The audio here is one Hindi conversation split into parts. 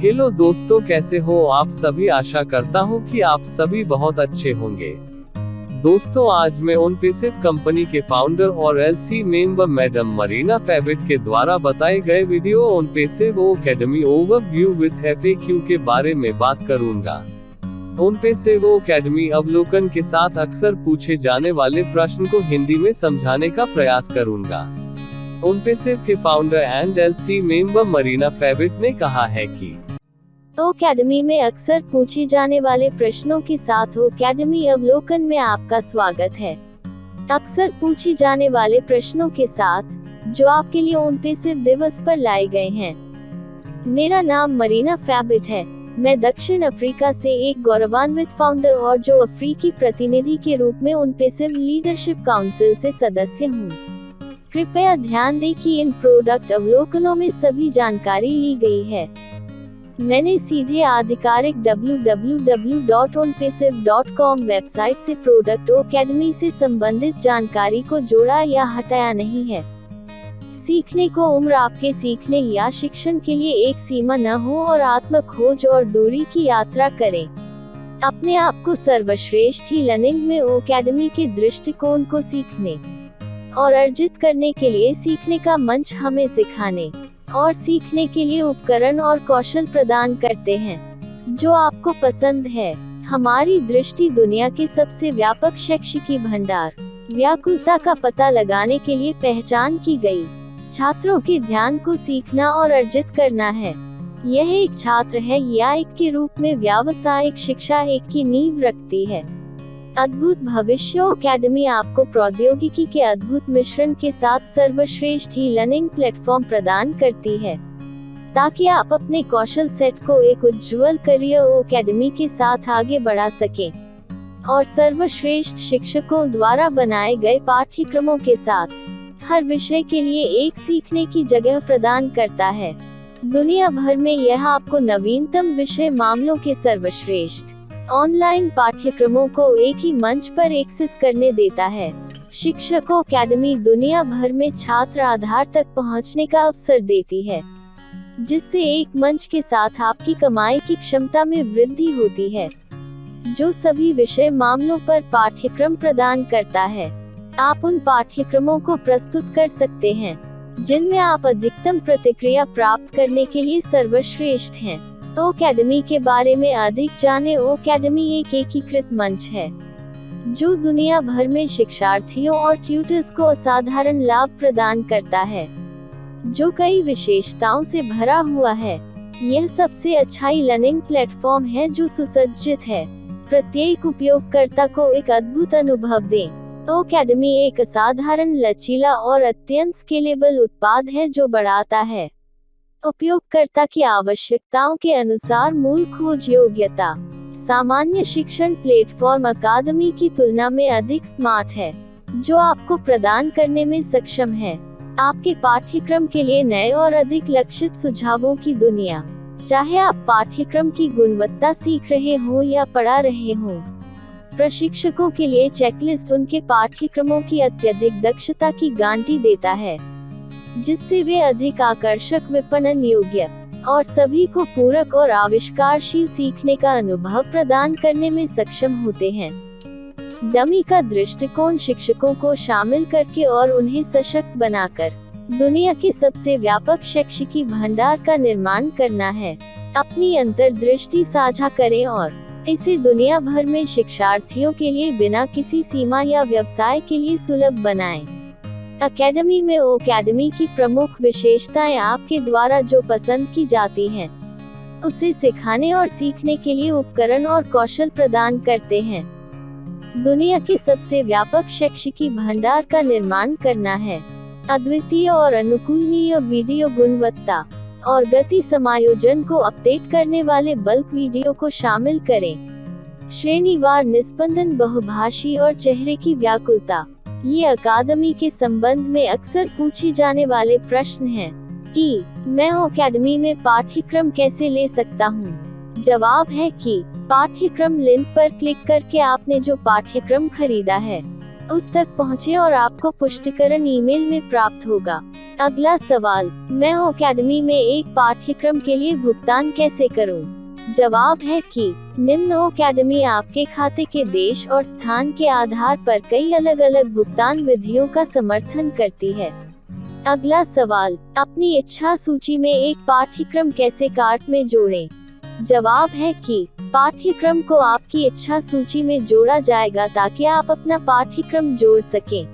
हेलो दोस्तों, कैसे हो आप सभी। आशा करता हूँ कि आप सभी बहुत अच्छे होंगे। दोस्तों, आज मैं ओनपेसिव कंपनी के फाउंडर और LC member madam Marina Fabbit के द्वारा बताए गए video Onpassive academy overview with FAQ के बारे में बात करूंगा। ओनपेसिव एकेडमी अवलोकन के साथ अक्सर पूछे जाने वाले प्रश्न को हिंदी में समझाने का प्रयास करूंगा। ओनपेसिव के founder and LC member Marina Fabbit ने कहा है कि एकेडमी में अक्सर पूछे जाने वाले प्रश्नों के साथ एकेडमी अवलोकन में आपका स्वागत है। अक्सर पूछे जाने वाले प्रश्नों के साथ जो आपके लिए ओनपेसिव दिवस पर लाए गए हैं। मेरा नाम मरीना फैबिट है। मैं दक्षिण अफ्रीका से एक गौरवान्वित फाउंडर और जो अफ्रीकी प्रतिनिधि के रूप में ओनपेसिव लीडरशिप काउंसिल से सदस्य हूँ। कृपया ध्यान दें कि इन प्रोडक्ट अवलोकनों में सभी जानकारी ली गई है। मैंने सीधे आधिकारिक www.onpassive.com वेबसाइट से प्रोडक्ट एकेडमी से संबंधित जानकारी को जोड़ा या हटाया नहीं है। सीखने को उम्र आपके सीखने या शिक्षण के लिए एक सीमा न हो और आत्म खोज और दूरी की यात्रा करें। अपने आप को सर्वश्रेष्ठ ही लर्निंग में एकेडमी के दृष्टिकोण को सीखने और अर्जित करने के लिए सीखने का मंच हमें सिखाने और सीखने के लिए उपकरण और कौशल प्रदान करते हैं जो आपको पसंद है। हमारी दृष्टि दुनिया के सबसे व्यापक शैक्षिकी भंडार व्याकुलता का पता लगाने के लिए पहचान की गई छात्रों के ध्यान को सीखना और अर्जित करना है। यह एक छात्र है या एक के रूप में व्यावसायिक शिक्षा एक की नींव रखती है। अद्भुत भविष्य एकेडमी आपको प्रौद्योगिकी के अद्भुत मिश्रण के साथ सर्वश्रेष्ठ ही लर्निंग प्लेटफॉर्म प्रदान करती है ताकि आप अपने कौशल सेट को एक उज्जवल करियर एकेडमी के साथ आगे बढ़ा सकें और सर्वश्रेष्ठ शिक्षकों द्वारा बनाए गए पाठ्यक्रमों के साथ हर विषय के लिए एक सीखने की जगह प्रदान करता है। दुनिया भर में यह आपको नवीनतम विषय मामलों के सर्वश्रेष्ठ ऑनलाइन पाठ्यक्रमों को एक ही मंच पर एक्सेस करने देता है। शिक्षकों एकेडमी दुनिया भर में छात्र आधार तक पहुंचने का अवसर देती है जिससे एक मंच के साथ आपकी कमाई की क्षमता में वृद्धि होती है जो सभी विषय मामलों पर पाठ्यक्रम प्रदान करता है। आप उन पाठ्यक्रमों को प्रस्तुत कर सकते हैं जिनमें आप अधिकतम प्रतिक्रिया प्राप्त करने के लिए सर्वश्रेष्ठ हैं। एकेडमी के बारे में अधिक जानें। एकेडमी एक एकीकृत मंच है जो दुनिया भर में शिक्षार्थियों और ट्यूटर्स को असाधारण लाभ प्रदान करता है जो कई विशेषताओं से भरा हुआ है। यह सबसे अच्छा ई लर्निंग प्लेटफॉर्म है जो सुसज्जित है प्रत्येक उपयोगकर्ता को एक अद्भुत अनुभव दें। एकेडमी एक असाधारण लचीला और अत्यंत स्केलेबल उत्पाद है जो बढ़ाता है उपयोगकर्ता की आवश्यकताओं के अनुसार मूल खोज योग्यता। सामान्य शिक्षण प्लेटफॉर्म अकादमी की तुलना में अधिक स्मार्ट है जो आपको प्रदान करने में सक्षम है आपके पाठ्यक्रम के लिए नए और अधिक लक्षित सुझावों की दुनिया। चाहे आप पाठ्यक्रम की गुणवत्ता सीख रहे हो या पढ़ा रहे हो, प्रशिक्षकों के लिए चेकलिस्ट उनके पाठ्यक्रमों की अत्यधिक दक्षता की गारंटी देता है जिससे वे अधिक आकर्षक, विपणन योग्य और सभी को पूरक और आविष्कारशील सीखने का अनुभव प्रदान करने में सक्षम होते हैं। डमी का दृष्टिकोण शिक्षकों को शामिल करके और उन्हें सशक्त बनाकर दुनिया के सबसे व्यापक शैक्षिकी भंडार का निर्माण करना है। अपनी अंतर्दृष्टि साझा करें और इसे दुनिया भर में शिक्षार्थियों के लिए बिना किसी सीमा या व्यवसाय के लिए सुलभ बनाएं। एकेडमी में एकेडमी की प्रमुख विशेषताएं आपके द्वारा जो पसंद की जाती हैं उसे सिखाने और सीखने के लिए उपकरण और कौशल प्रदान करते हैं। दुनिया के सबसे व्यापक शैक्षिकी भंडार का निर्माण करना है। अद्वितीय और अनुकूलनीय वीडियो गुणवत्ता और गति समायोजन को अपडेट करने वाले बल्क वीडियो को शामिल करें। श्रेणीवार निस्पंदन, बहुभाषी और चेहरे की व्याकुलता ये अकादमी के संबंध में अक्सर पूछे जाने वाले प्रश्न हैं कि मैं एकेडमी में पाठ्यक्रम कैसे ले सकता हूँ। जवाब है कि पाठ्यक्रम लिंक पर क्लिक करके आपने जो पाठ्यक्रम खरीदा है उस तक पहुँचे और आपको पुष्टिकरण ईमेल में प्राप्त होगा। अगला सवाल, मैं अकेडमी में एक पाठ्यक्रम के लिए भुगतान कैसे करूं? जवाब है कि निम्न अकेडमी आपके खाते के देश और स्थान के आधार पर कई अलग अलग भुगतान विधियों का समर्थन करती है। अगला सवाल, अपनी इच्छा सूची में एक पाठ्यक्रम कैसे कार्ट में जोड़ें? जवाब है कि पाठ्यक्रम को आपकी इच्छा सूची में जोड़ा जाएगा ताकि आप अपना पाठ्यक्रम जोड़ सकें।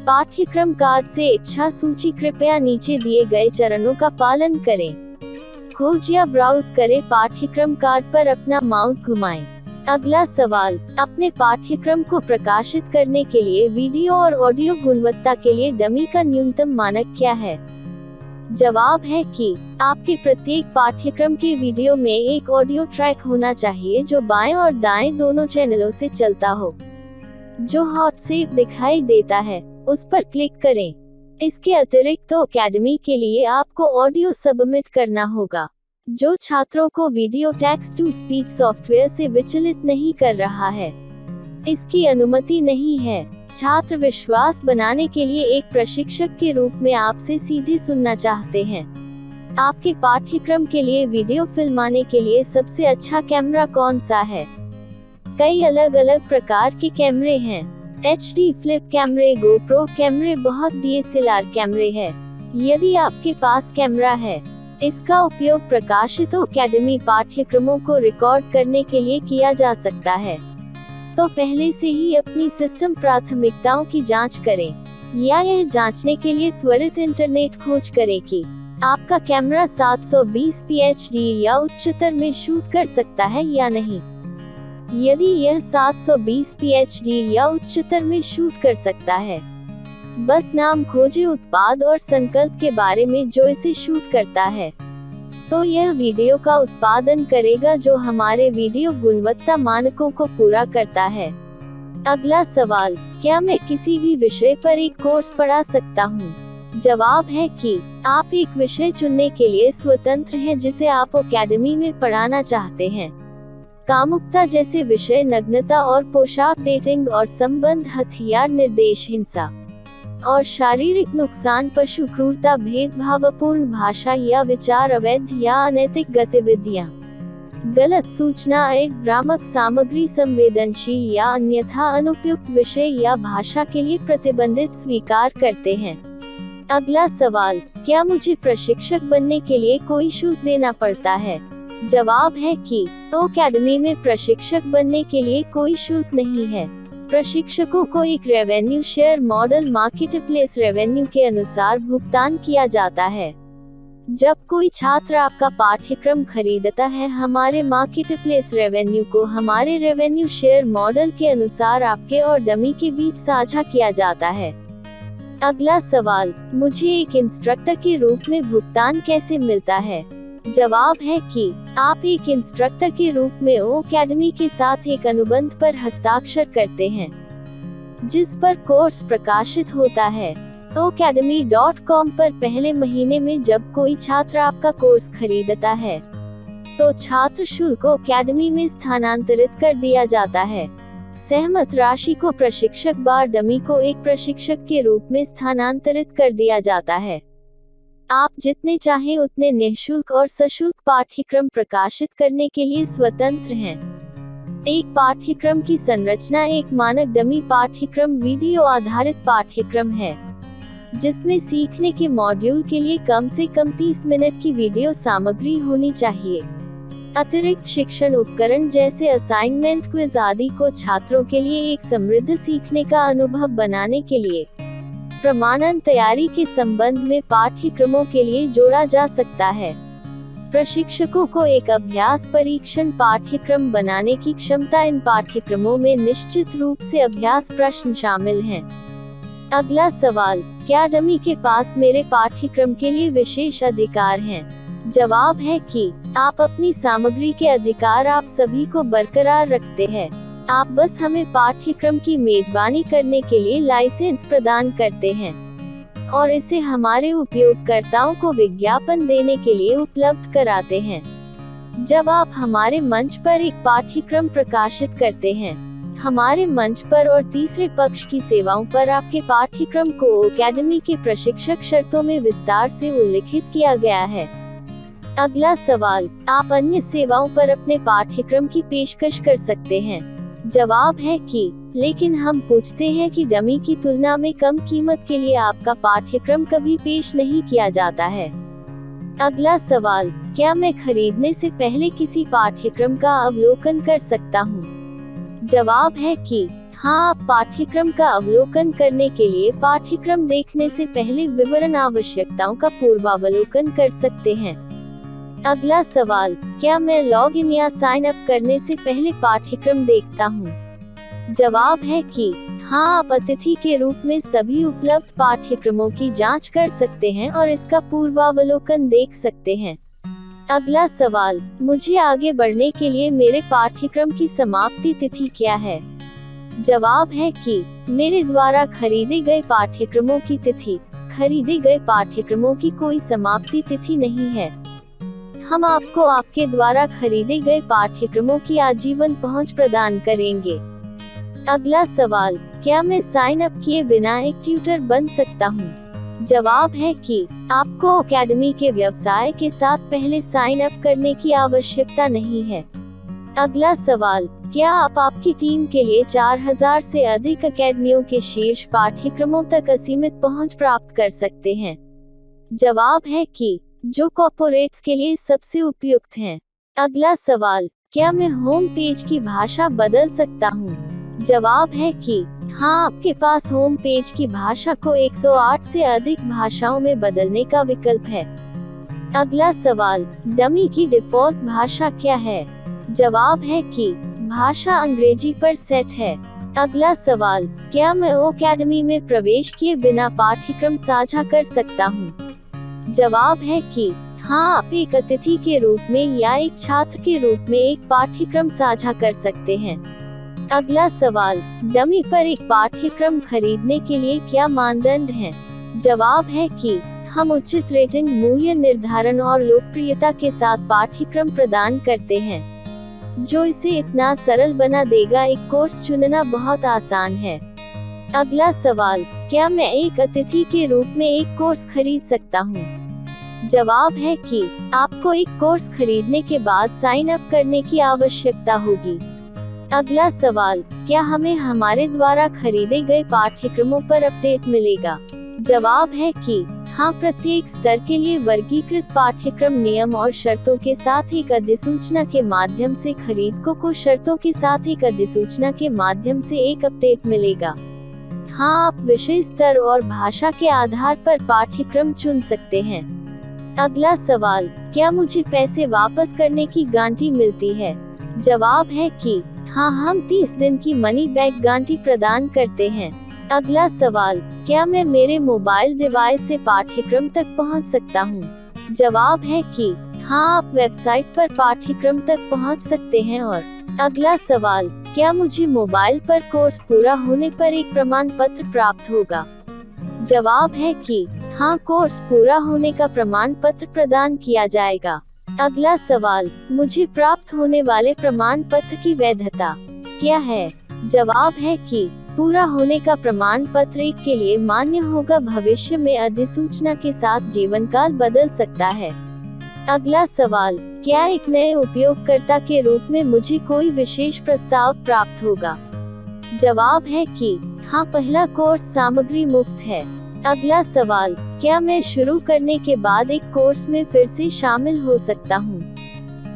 पाठ्यक्रम कार्ड से इच्छा सूची, कृपया नीचे दिए गए चरणों का पालन करें। खोज या ब्राउज करें, पाठ्यक्रम कार्ड पर अपना माउस घुमाएं। अगला सवाल, अपने पाठ्यक्रम को प्रकाशित करने के लिए वीडियो और ऑडियो गुणवत्ता के लिए डमी का न्यूनतम मानक क्या है? जवाब है कि आपके प्रत्येक पाठ्यक्रम के वीडियो में एक ऑडियो ट्रैक होना चाहिए जो बाएं और दाएं दोनों चैनलों से चलता हो। जो हॉट सेव दिखाई देता है उस पर क्लिक करें। इसके अतिरिक्त अकेडमी के लिए आपको ऑडियो सबमिट करना होगा जो छात्रों को video text to speech software से विचलित नहीं कर रहा है। इसकी अनुमति नहीं है। छात्र विश्वास बनाने के लिए एक प्रशिक्षक के रूप में आपसे सीधे सुनना चाहते हैं। आपके पाठ्यक्रम के लिए वीडियो फिल्माने के लिए सबसे अच्छा कैमरा कौन सा है? कई अलग अलग प्रकार के कैमरे हैं। HD फ्लिप कैमरे, GoPro कैमरे, बहुत DSLR कैमरे हैं। यदि आपके पास कैमरा है, इसका उपयोग प्रकाशित अकेडमी पाठ्यक्रमों को रिकॉर्ड करने के लिए किया जा सकता है। तो पहले से ही अपनी सिस्टम प्राथमिकताओं की जांच करें, या यह जांचने के लिए त्वरित इंटरनेट खोज करें कि आपका कैमरा 720p HD या उच्चतर में शूट कर सकता है या नहीं। यदि यह 720p HD या उच्चतर में शूट कर सकता है, बस नाम खोजें उत्पाद और संकल्प के बारे में जो इसे शूट करता है, तो यह वीडियो का उत्पादन करेगा जो हमारे वीडियो गुणवत्ता मानकों को पूरा करता है। अगला सवाल, क्या मैं किसी भी विषय पर एक कोर्स पढ़ा सकता हूँ? जवाब है कि आप एक विषय चुनने के लिए स्वतंत्र हैं जिसे आप अकेडमी में पढ़ाना चाहते हैं। कामुकता जैसे विषय, नग्नता और पोशाक, डेटिंग और संबंध, हथियार, निर्देश, हिंसा और शारीरिक नुकसान, पशु क्रूरता, भेदभावपूर्ण भाषा या विचार, अवैध या अनैतिक गतिविधियां, गलत सूचना, एक भ्रामक सामग्री, संवेदनशील या अन्यथा अनुपयुक्त विषय या भाषा के लिए प्रतिबंधित स्वीकार करते हैं। अगला सवाल, क्या मुझे प्रशिक्षक बनने के लिए कोई शुल्क देना पड़ता है? जवाब है कि अकेडमी में प्रशिक्षक बनने के लिए कोई शुल्क नहीं है। प्रशिक्षकों को एक revenue share model, marketplace revenue के अनुसार भुगतान किया जाता है। जब कोई छात्र आपका पाठ्यक्रम खरीदता है, हमारे मार्केटप्लेस रेवेन्यू को हमारे रेवेन्यू शेयर मॉडल के अनुसार आपके और डमी के बीच साझा किया जाता है। अगला सवाल, मुझे एक इंस्ट्रक्टर के रूप में भुगतान कैसे मिलता है? जवाब है कि आप एक इंस्ट्रक्टर के रूप में अकेडमी के साथ एक अनुबंध पर हस्ताक्षर करते हैं जिस पर कोर्स प्रकाशित होता है। academy.com पर पहले महीने में जब कोई छात्र आपका कोर्स खरीदता है तो छात्र शुल्क अकेडमी में स्थानांतरित कर दिया जाता है। सहमत राशि को प्रशिक्षक बार डमी को एक प्रशिक्षक के रूप में स्थानांतरित कर दिया जाता है। आप जितने चाहें उतने निःशुल्क और सशुल्क पाठ्यक्रम प्रकाशित करने के लिए स्वतंत्र हैं। एक पाठ्यक्रम की संरचना एक मानक डमी पाठ्यक्रम वीडियो आधारित पाठ्यक्रम है जिसमें सीखने के मॉड्यूल के लिए कम से कम 30 मिनट की वीडियो सामग्री होनी चाहिए। अतिरिक्त शिक्षण उपकरण जैसे असाइनमेंट, क्विज आदि को छात्रों के लिए एक समृद्ध सीखने का अनुभव बनाने के लिए प्रमाणन तैयारी के संबंध में पाठ्यक्रमों के लिए जोड़ा जा सकता है। प्रशिक्षकों को एक अभ्यास परीक्षण पाठ्यक्रम बनाने की क्षमता, इन पाठ्यक्रमों में निश्चित रूप से अभ्यास प्रश्न शामिल हैं। अगला सवाल, क्या डमी के पास मेरे पाठ्यक्रम के लिए विशेष अधिकार हैं? जवाब है कि आप अपनी सामग्री के अधिकार आप सभी को बरकरार रखते हैं। आप बस हमें पाठ्यक्रम की मेजबानी करने के लिए लाइसेंस प्रदान करते हैं और इसे हमारे उपयोगकर्ताओं को विज्ञापन देने के लिए उपलब्ध कराते हैं। जब आप हमारे मंच पर एक पाठ्यक्रम प्रकाशित करते हैं, हमारे मंच पर और तीसरे पक्ष की सेवाओं पर आपके पाठ्यक्रम को अकेडमी के प्रशिक्षक शर्तों में विस्तार से उल्लिखित किया गया है। अगला सवाल, आप अन्य सेवाओं पर अपने पाठ्यक्रम की पेशकश कर सकते हैं? जवाब है कि, लेकिन हम पूछते हैं कि डमी की तुलना में कम कीमत के लिए आपका पाठ्यक्रम कभी पेश नहीं किया जाता है। अगला सवाल, क्या मैं खरीदने से पहले किसी पाठ्यक्रम का अवलोकन कर सकता हूँ? जवाब है कि हाँ, आप पाठ्यक्रम का अवलोकन करने के लिए पाठ्यक्रम देखने से पहले विवरण आवश्यकताओं का पूर्वावलोकन कर सकते हैं। अगला सवाल, क्या मैं लॉग इन या साइन अप करने से पहले पाठ्यक्रम देखता हूँ? जवाब है कि हाँ, आप अतिथि के रूप में सभी उपलब्ध पाठ्यक्रमों की जांच कर सकते हैं और इसका पूर्वावलोकन देख सकते हैं। अगला सवाल, मुझे आगे बढ़ने के लिए मेरे पाठ्यक्रम की समाप्ति तिथि क्या है? जवाब है कि मेरे द्वारा खरीदे गए पाठ्यक्रमों की तिथि, खरीदे गए पाठ्यक्रमों की कोई समाप्ति तिथि नहीं है। हम आपको आपके द्वारा खरीदे गए पाठ्यक्रमों की आजीवन पहुंच प्रदान करेंगे। अगला सवाल, क्या मैं साइन अप किए बिना एक ट्यूटर बन सकता हूँ? जवाब है कि आपको अकेडमी के व्यवसाय के साथ पहले साइन अप करने की आवश्यकता नहीं है। अगला सवाल, क्या आप आपकी टीम के लिए 4000 से अधिक अकेडमियों के शीर्ष पाठ्यक्रमों तक असीमित पहुंच प्राप्त कर सकते हैं? जवाब है कि जो कॉर्पोरेट्स के लिए सबसे उपयुक्त हैं। अगला सवाल, क्या मैं होम पेज की भाषा बदल सकता हूँ? जवाब है कि हाँ, आपके पास होम पेज की भाषा को 108 से अधिक भाषाओं में बदलने का विकल्प है। अगला सवाल, डमी की डिफॉल्ट भाषा क्या है? जवाब है कि भाषा अंग्रेजी पर सेट है। अगला सवाल, क्या मैं अकेडमी में प्रवेश किए बिना पाठ्यक्रम साझा कर सकता हूँ? जवाब है कि हाँ, आप एक अतिथि के रूप में या एक छात्र के रूप में एक पाठ्यक्रम साझा कर सकते हैं। अगला सवाल, डमी पर एक पाठ्यक्रम खरीदने के लिए क्या मानदंड हैं? जवाब है कि हम उचित रेटिंग, मूल्य निर्धारण और लोकप्रियता के साथ पाठ्यक्रम प्रदान करते हैं, जो इसे इतना सरल बना देगा एक कोर्स चुनना बहुत आसान है। अगला सवाल, क्या मैं एक अतिथि के रूप में एक कोर्स खरीद सकता हूँ? जवाब है कि आपको एक कोर्स खरीदने के बाद साइन अप करने की आवश्यकता होगी। अगला सवाल, क्या हमें हमारे द्वारा खरीदे गए पाठ्यक्रमों पर अपडेट मिलेगा? जवाब है कि हाँ, प्रत्येक स्तर के लिए वर्गीकृत पाठ्यक्रम नियम और शर्तों के साथ एक अधिसूचना के माध्यम से खरीदकों को शर्तों के साथ एक अधिसूचना के माध्यम से एक अपडेट मिलेगा। हाँ, आप विषय स्तर और भाषा के आधार पर पाठ्यक्रम चुन सकते हैं। अगला सवाल, क्या मुझे पैसे वापस करने की गारंटी मिलती है? जवाब है कि हाँ, हम 30 दिन की मनी बैक गारंटी प्रदान करते हैं। अगला सवाल, क्या मैं मेरे मोबाइल डिवाइस से पाठ्यक्रम तक पहुंच सकता हूं? जवाब है कि हाँ, आप वेबसाइट पर पाठ्यक्रम तक पहुंच सकते हैं। और अगला सवाल, क्या मुझे मोबाइल पर कोर्स पूरा होने पर एक प्रमाण पत्र प्राप्त होगा? जवाब है कि हाँ, कोर्स पूरा होने का प्रमाण पत्र प्रदान किया जाएगा। अगला सवाल, मुझे प्राप्त होने वाले प्रमाण पत्र की वैधता क्या है? जवाब है कि पूरा होने का प्रमाण पत्र एक के लिए मान्य होगा, भविष्य में अधिसूचना के साथ जीवन काल बदल सकता है। अगला सवाल, क्या एक नए उपयोगकर्ता के रूप में मुझे कोई विशेष प्रस्ताव प्राप्त होगा? जवाब है कि हाँ, पहला कोर्स सामग्री मुफ्त है। अगला सवाल, क्या मैं शुरू करने के बाद एक कोर्स में फिर से शामिल हो सकता हूँ?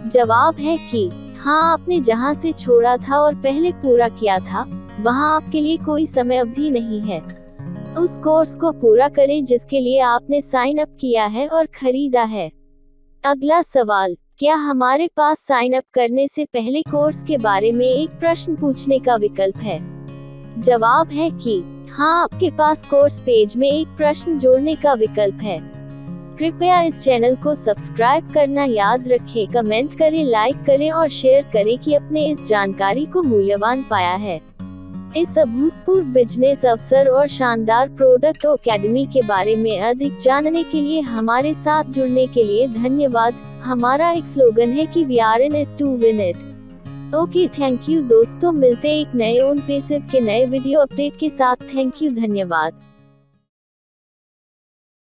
जवाब है कि हाँ, आपने जहाँ से छोड़ा था और पहले पूरा किया था, वहाँ आपके लिए कोई समय अवधि नहीं है। उस कोर्स को पूरा करें जिसके लिए आपने साइन अप किया है और खरीदा है। अगला सवाल, क्या हमारे पास साइन अप करने से पहले कोर्स के बारे में एक प्रश्न पूछने का विकल्प है? जवाब है कि हाँ, आपके पास कोर्स पेज में एक प्रश्न जोड़ने का विकल्प है। कृपया इस चैनल को सब्सक्राइब करना याद रखें, कमेंट करें, लाइक करें और शेयर करें कि आपने इस जानकारी को मूल्यवान पाया है। इस अभूतपूर्व बिजनेस अवसर और शानदार प्रोडक्ट अकेडमी के बारे में अधिक जानने के लिए हमारे साथ जुड़ने के लिए धन्यवाद। हमारा एक स्लोगन है कि we are in it to win it. Okay, thank you दोस्तों, मिलते एक नए ओन पेसिव के नए वीडियो अपडेट के साथ। थैंक यू, धन्यवाद।